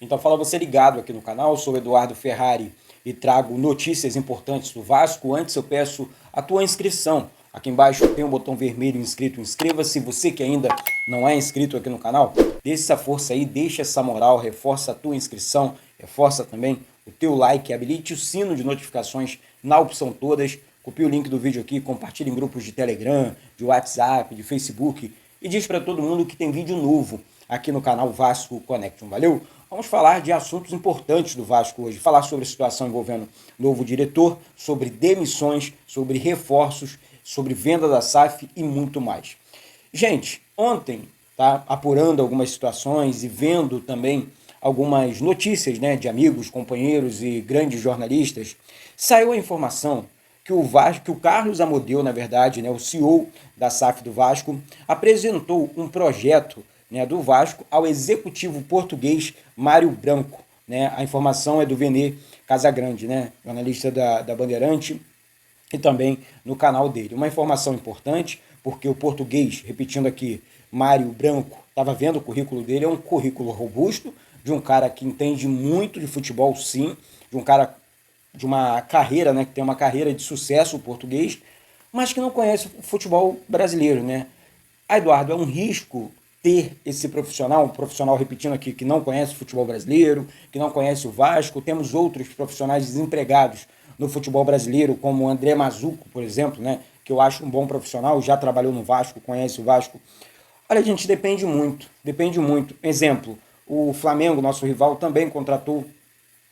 Então fala você ligado aqui no canal, eu sou o Eduardo Ferrari e trago notícias importantes do Vasco. Antes eu peço a tua inscrição. Aqui embaixo tem um botão vermelho inscrito, inscreva-se. Você que ainda não é inscrito aqui no canal, deixa essa força aí, deixa essa moral, reforça a tua inscrição, reforça também o teu like, habilite o sino de notificações na opção todas. Copie o link do vídeo aqui, compartilhe em grupos de Telegram, de WhatsApp, de Facebook e diz para todo mundo que tem vídeo novo aqui no canal Vasco Connection, valeu? Vamos falar de assuntos importantes do Vasco hoje, falar sobre a situação envolvendo novo diretor, sobre demissões, sobre reforços, sobre venda da SAF e muito mais. Gente, ontem, tá, apurando algumas situações e vendo também algumas notícias, né, de amigos, companheiros e grandes jornalistas, saiu a informação que o Vasco, que o Carlos Amodeu, na verdade, né, o CEO da SAF do Vasco, apresentou um projeto, né, do Vasco ao executivo português Mário Branco. Né? A informação é do Vene Casagrande, né, jornalista da Bandeirante, e também no canal dele. Uma informação importante, porque o português, repetindo aqui, Mário Branco, estava vendo o currículo dele, é um currículo robusto, de um cara que entende muito de futebol, sim, de um cara de uma carreira, né, que tem uma carreira de sucesso, o português, mas que não conhece o futebol brasileiro, né? Eduardo, é um risco ter esse profissional, um profissional, repetindo aqui, que não conhece o futebol brasileiro, que não conhece o Vasco. Temos outros profissionais desempregados no futebol brasileiro, como o André Mazuco, por exemplo, né, que eu acho um bom profissional, já trabalhou no Vasco, conhece o Vasco. Olha, gente, depende muito, depende muito. Exemplo, o Flamengo, nosso rival, também contratou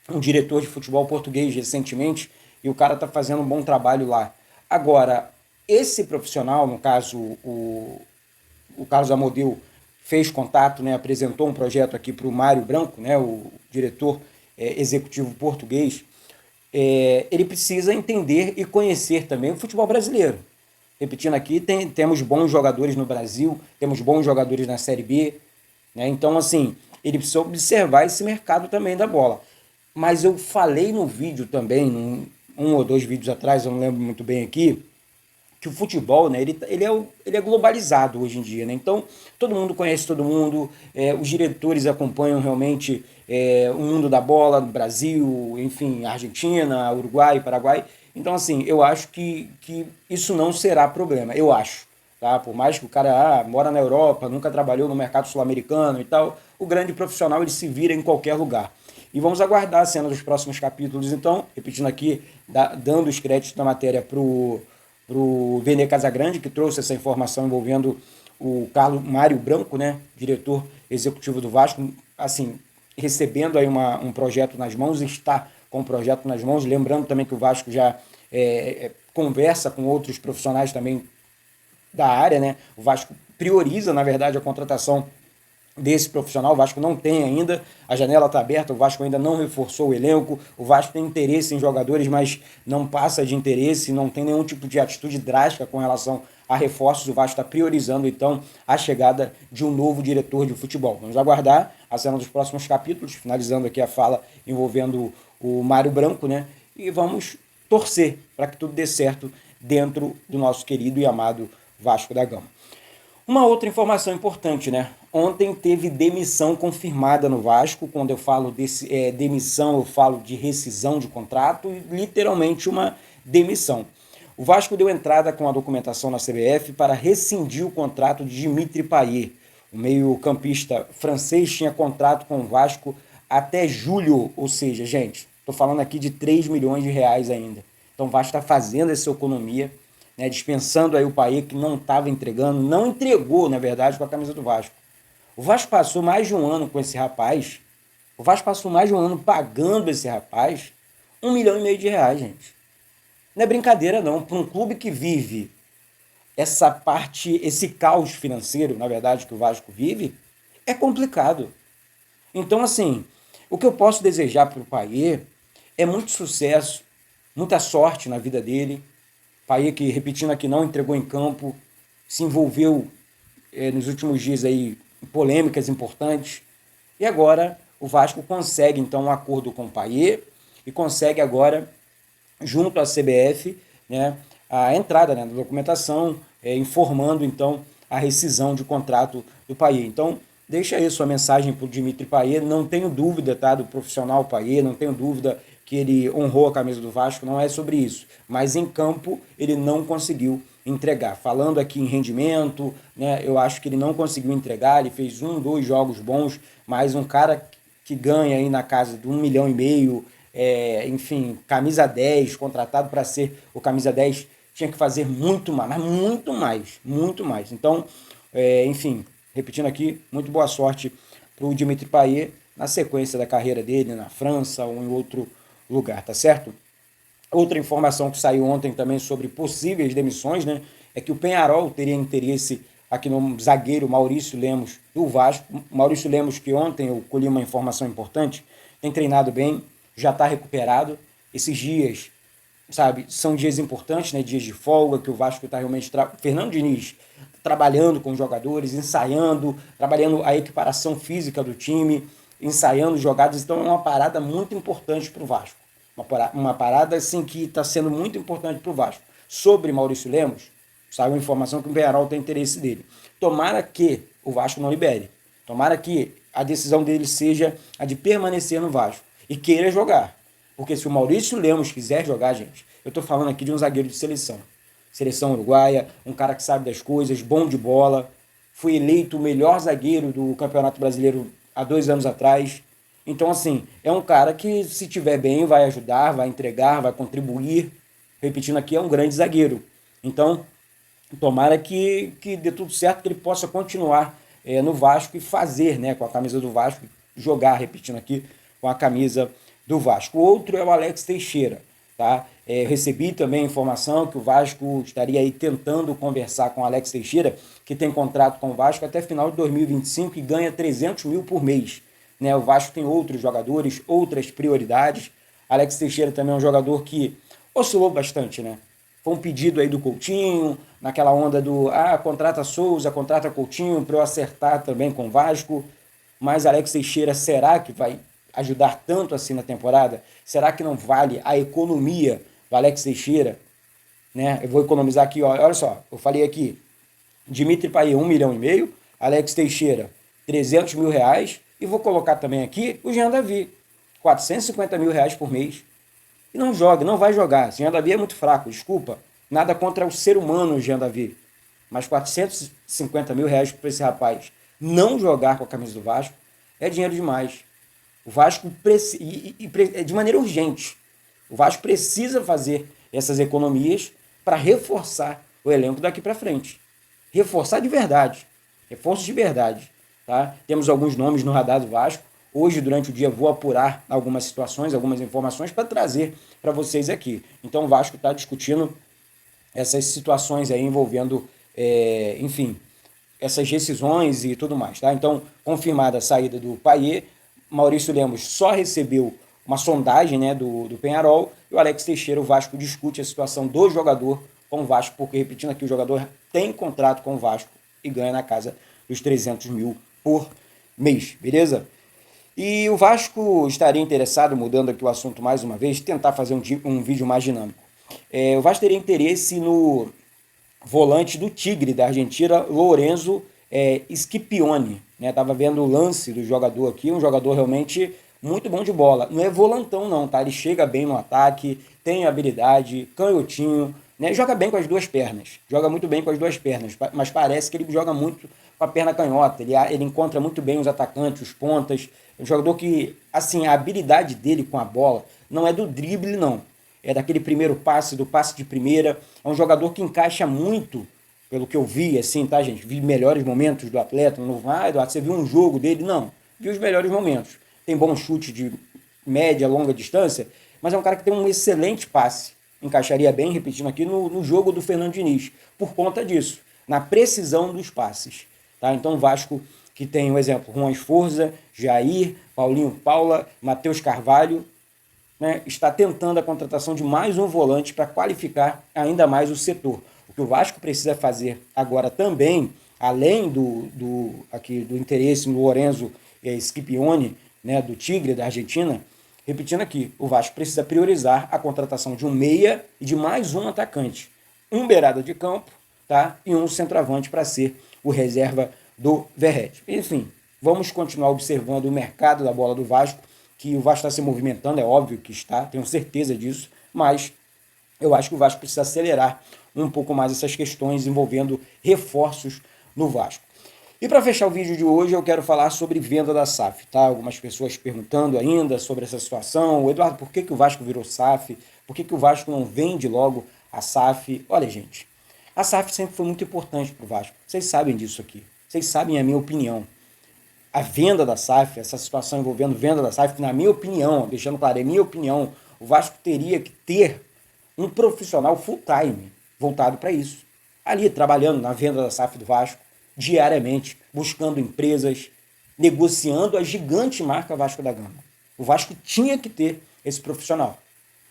um diretor de futebol português recentemente e o cara está fazendo um bom trabalho lá. Agora, esse profissional, no caso, o Carlos Amodeu, fez contato, né, apresentou um projeto aqui para o Mário Branco, né, o diretor executivo português. Ele precisa entender e conhecer também o futebol brasileiro. Repetindo aqui, temos bons jogadores no Brasil, temos bons jogadores na Série B, né? Então, assim, ele precisa observar esse mercado também da bola. Mas eu falei no vídeo também, um ou dois vídeos atrás, eu não lembro muito bem aqui, que o futebol, né, ele é globalizado hoje em dia, né? Então todo mundo conhece todo mundo, os diretores acompanham realmente o mundo da bola do Brasil, enfim, Argentina, Uruguai, Paraguai. Então, assim, eu acho que isso não será problema, eu acho. Tá? Por mais que o cara mora na Europa, nunca trabalhou no mercado sul-americano e tal, o grande profissional ele se vira em qualquer lugar. E vamos aguardar a cena dos próximos capítulos, então, repetindo aqui, dando os créditos da matéria para o Vene Casagrande, que trouxe essa informação envolvendo o Carlos Mário Branco, né, diretor executivo do Vasco, assim, recebendo aí um projeto nas mãos, está com o projeto nas mãos, lembrando também que o Vasco já conversa com outros profissionais também da área, né, o Vasco prioriza, na verdade, a contratação desse profissional. O Vasco não tem ainda, a janela está aberta, o Vasco ainda não reforçou o elenco, o Vasco tem interesse em jogadores, mas não passa de interesse, não tem nenhum tipo de atitude drástica com relação a reforços. O Vasco está priorizando, então, a chegada de um novo diretor de futebol. Vamos aguardar a cena dos próximos capítulos, finalizando aqui a fala envolvendo o Mário Branco, né? E vamos torcer para que tudo dê certo dentro do nosso querido e amado Vasco da Gama. Uma outra informação importante, né? Ontem teve demissão confirmada no Vasco. Quando eu falo demissão, eu falo de rescisão de contrato e literalmente uma demissão. O Vasco deu entrada com a documentação na CBF para rescindir o contrato de Dimitri Payet. O meio-campista francês tinha contrato com o Vasco até julho, ou seja, gente, estou falando aqui de 3 milhões de reais ainda. Então o Vasco está fazendo essa economia, né, dispensando aí o Payet, que não estava entregando, não entregou, na verdade, com a camisa do Vasco. O Vasco passou mais de um ano com esse rapaz, o Vasco passou mais de um ano pagando esse rapaz 1,5 milhão de reais, gente. Não é brincadeira não, para um clube que vive essa parte, esse caos financeiro, na verdade, que o Vasco vive, é complicado. Então, assim, o que eu posso desejar para o Payet é muito sucesso, muita sorte na vida dele. Payet que, repetindo aqui, não entregou em campo, se envolveu nos últimos dias aí em polêmicas importantes. E agora o Vasco consegue, então, um acordo com o Payet e consegue agora, junto à CBF, né, a entrada, né, da documentação, informando, então, a rescisão de contrato do Payet. Então, deixa aí sua mensagem para o Dimitri Payet. Não tenho dúvida, tá, do profissional Payet, não tenho dúvida que ele honrou a camisa do Vasco, não é sobre isso. Mas em campo ele não conseguiu entregar. Falando aqui em rendimento, né, eu acho que ele não conseguiu entregar, ele fez 2 jogos bons, mas um cara que ganha aí na casa de 1,5 milhão, enfim, camisa 10, contratado para ser o camisa 10, tinha que fazer muito mais, mas muito mais, muito mais. Então, enfim, repetindo aqui, muito boa sorte para o Dimitri Payet na sequência da carreira dele na França ou em outro lugar, tá certo? Outra informação que saiu ontem também sobre possíveis demissões, né, é que o Peñarol teria interesse aqui no zagueiro Maurício Lemos do Vasco. Maurício Lemos, que ontem eu colhi uma informação importante, tem treinado bem, já está recuperado. Esses dias, sabe, são dias importantes, né, dias de folga, que o Vasco está realmente... Fernando Diniz trabalhando com os jogadores, ensaiando, trabalhando a equiparação física do time, ensaiando jogadas. Então é uma parada muito importante para o Vasco. Uma parada assim que está sendo muito importante para o Vasco. Sobre Maurício Lemos, saiu a informação que o Peñarol tem interesse dele. Tomara que o Vasco não libere. Tomara que a decisão dele seja a de permanecer no Vasco e queira jogar. Porque se o Maurício Lemos quiser jogar, gente, eu estou falando aqui de um zagueiro de seleção. Seleção uruguaia, um cara que sabe das coisas, bom de bola. Foi eleito o melhor zagueiro do Campeonato Brasileiro há 2 anos atrás. Então, assim, é um cara que, se tiver bem, vai ajudar, vai entregar, vai contribuir. Repetindo aqui, é um grande zagueiro. Então, tomara que dê tudo certo, que ele possa continuar no Vasco e fazer, né, com a camisa do Vasco, jogar, repetindo aqui, com a camisa do Vasco. O outro é o Alex Teixeira, tá? Recebi também a informação que o Vasco estaria aí tentando conversar com o Alex Teixeira, que tem contrato com o Vasco até final de 2025 e ganha 300 mil por mês. Né, o Vasco tem outros jogadores, outras prioridades. Alex Teixeira também é um jogador que oscilou bastante, né? Foi um pedido aí do Coutinho, naquela onda do contrata Souza, contrata Coutinho, para eu acertar também com o Vasco. Mas Alex Teixeira, será que vai ajudar tanto assim na temporada? Será que não vale a economia do Alex Teixeira? Né? Eu vou economizar aqui, ó, olha só, eu falei aqui, Dimitri Payet 1,5 milhão, Alex Teixeira 300 mil reais, e vou colocar também aqui o Jean Davi, 450 mil reais por mês. E não joga, não vai jogar. Jean Davi é muito fraco, desculpa. Nada contra o ser humano, Jean Davi. Mas 450 mil reais para esse rapaz não jogar com a camisa do Vasco é dinheiro demais. O Vasco precisa, de maneira urgente, o Vasco precisa fazer essas economias para reforçar o elenco daqui para frente. Reforçar de verdade. Reforço de verdade. Tá? Temos alguns nomes no radar do Vasco. Hoje, durante o dia, vou apurar algumas situações, algumas informações para trazer para vocês aqui. Então, o Vasco está discutindo essas situações aí envolvendo, enfim, essas decisões e tudo mais. Tá? Então, confirmada a saída do Payet, Maurício Lemos só recebeu uma sondagem, né, do Peñarol, e o Alex Teixeira, o Vasco discute a situação do jogador com o Vasco, porque, repetindo aqui, o jogador tem contrato com o Vasco e ganha na casa dos 300 mil por mês, beleza? E o Vasco estaria interessado, mudando aqui o assunto mais uma vez, tentar fazer um vídeo mais dinâmico. O Vasco teria interesse no volante do Tigre, da Argentina, Lorenzo Scipione. Tava vendo o lance do jogador aqui, um jogador realmente muito bom de bola. Não é volantão não, tá? Ele chega bem no ataque, tem habilidade, canhotinho, né? Joga bem com as duas pernas, joga muito bem com as duas pernas, mas parece que ele joga muito com a perna canhota, ele encontra muito bem os atacantes, os pontas. É um jogador que, assim, a habilidade dele com a bola não é do drible, não. É daquele primeiro passe, do passe de primeira. É um jogador que encaixa muito, pelo que eu vi, assim, tá, gente? Vi melhores momentos do atleta. Não vai, Eduardo, você viu um jogo dele? Não. Vi os melhores momentos. Tem bom chute de média, longa distância, mas é um cara que tem um excelente passe. Encaixaria bem, repetindo aqui, no jogo do Fernando Diniz. Por conta disso, na precisão dos passes. Tá? Então, o Vasco, que tem o exemplo, Juan Esforza, Jair, Paulinho Paula, Matheus Carvalho, né, está tentando a contratação de mais um volante para qualificar ainda mais o setor. O que o Vasco precisa fazer agora também, além do interesse no Lorenzo Scipione, né, do Tigre, da Argentina, repetindo aqui, o Vasco precisa priorizar a contratação de um meia e de mais um atacante. Um beirada de campo, tá, e um centroavante para ser o reserva do Verratti. Enfim, Vamos continuar observando o mercado da bola do Vasco, que o Vasco está se movimentando, é óbvio que está, tenho certeza disso, mas eu acho que o Vasco precisa acelerar um pouco mais essas questões envolvendo reforços no Vasco. E para fechar o vídeo de hoje, eu quero falar sobre venda da SAF, tá? Algumas pessoas perguntando ainda sobre essa situação. Eduardo, por que o Vasco virou SAF? Por que o Vasco não vende logo a SAF? Olha, gente, a SAF sempre foi muito importante para o Vasco. Vocês sabem disso aqui. Vocês sabem a minha opinião. A venda da SAF, essa situação envolvendo venda da SAF, na minha opinião, deixando claro, é minha opinião, o Vasco teria que ter um profissional full-time voltado para isso. Ali, trabalhando na venda da SAF do Vasco, diariamente, buscando empresas, negociando a gigante marca Vasco da Gama. O Vasco tinha que ter esse profissional,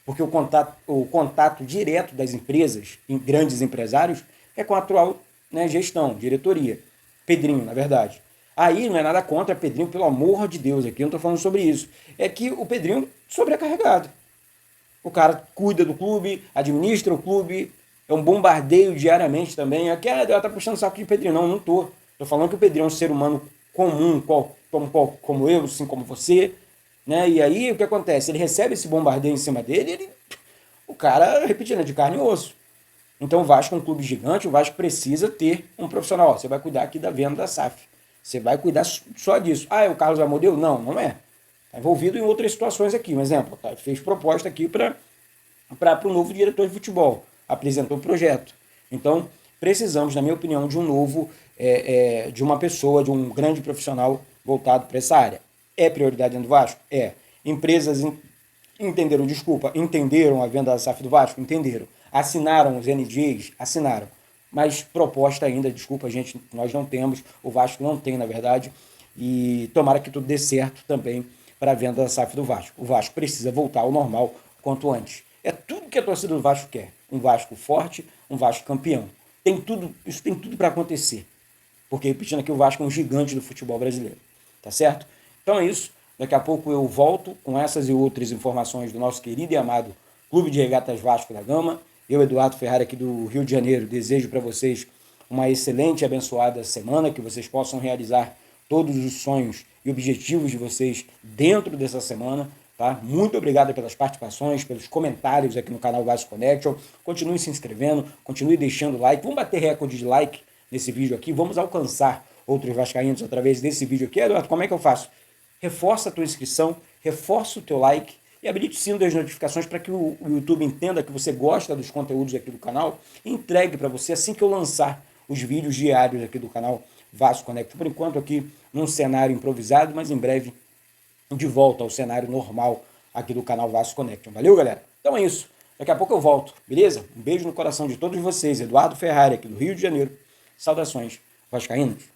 porque o contato direto das empresas, grandes empresários, é com a atual, né, gestão, diretoria. Pedrinho, na verdade. Aí não é nada contra Pedrinho, pelo amor de Deus, aqui eu não estou falando sobre isso. É que o Pedrinho sobrecarregado. O cara cuida do clube, administra o clube, é um bombardeio diariamente também. Aqui ela tá puxando saco de Pedrinho. Não, não tô. Tô falando que o Pedrinho é um ser humano comum, como eu, assim como você, né? E aí o que acontece? Ele recebe esse bombardeio em cima dele, o cara, repetindo, é de carne e osso. Então o Vasco é um clube gigante, o Vasco precisa ter um profissional. Ó, você vai cuidar aqui da venda da SAF. Você vai cuidar só disso. Ah, é o Carlos Amodeu? Não, não é. Está envolvido em outras situações aqui. Um exemplo, tá? Fez proposta aqui para o novo diretor de futebol. Apresentou o projeto. Então, precisamos, na minha opinião, de um novo, de uma pessoa, de um grande profissional voltado para essa área. É prioridade dentro do Vasco? É. Empresas entenderam a venda da SAF do Vasco? Entenderam. Assinaram os NDAs? Assinaram. Mas proposta ainda, desculpa, gente, nós não temos, o Vasco não tem, na verdade, e tomara que tudo dê certo também para a venda da SAF do Vasco. O Vasco precisa voltar ao normal quanto antes. É tudo que a torcida do Vasco quer. Um Vasco forte, um Vasco campeão. Isso tem tudo para acontecer. Porque, repetindo aqui, o Vasco é um gigante do futebol brasileiro. Tá certo? Então é isso. Daqui a pouco eu volto com essas e outras informações do nosso querido e amado Clube de Regatas Vasco da Gama. Eu, Eduardo Ferrari, aqui do Rio de Janeiro, desejo para vocês uma excelente e abençoada semana, que vocês possam realizar todos os sonhos e objetivos de vocês dentro dessa semana. Tá? Muito obrigado pelas participações, pelos comentários aqui no canal Vasco Connection. Continue se inscrevendo, continue deixando like. Vamos bater recorde de like nesse vídeo aqui. Vamos alcançar outros vascaínos através desse vídeo aqui. Eduardo, como é que eu faço? Reforça a tua inscrição, reforça o teu like e habilite o sino das notificações para que o YouTube entenda que você gosta dos conteúdos aqui do canal e entregue para você assim que eu lançar os vídeos diários aqui do canal Vasco Connection. Por enquanto aqui num cenário improvisado, mas em breve de volta ao cenário normal aqui do canal Vasco Connection. Valeu, galera? Então é isso. Daqui a pouco eu volto, beleza? Um beijo no coração de todos vocês. Eduardo Ferrari, aqui do Rio de Janeiro. Saudações vascaínos.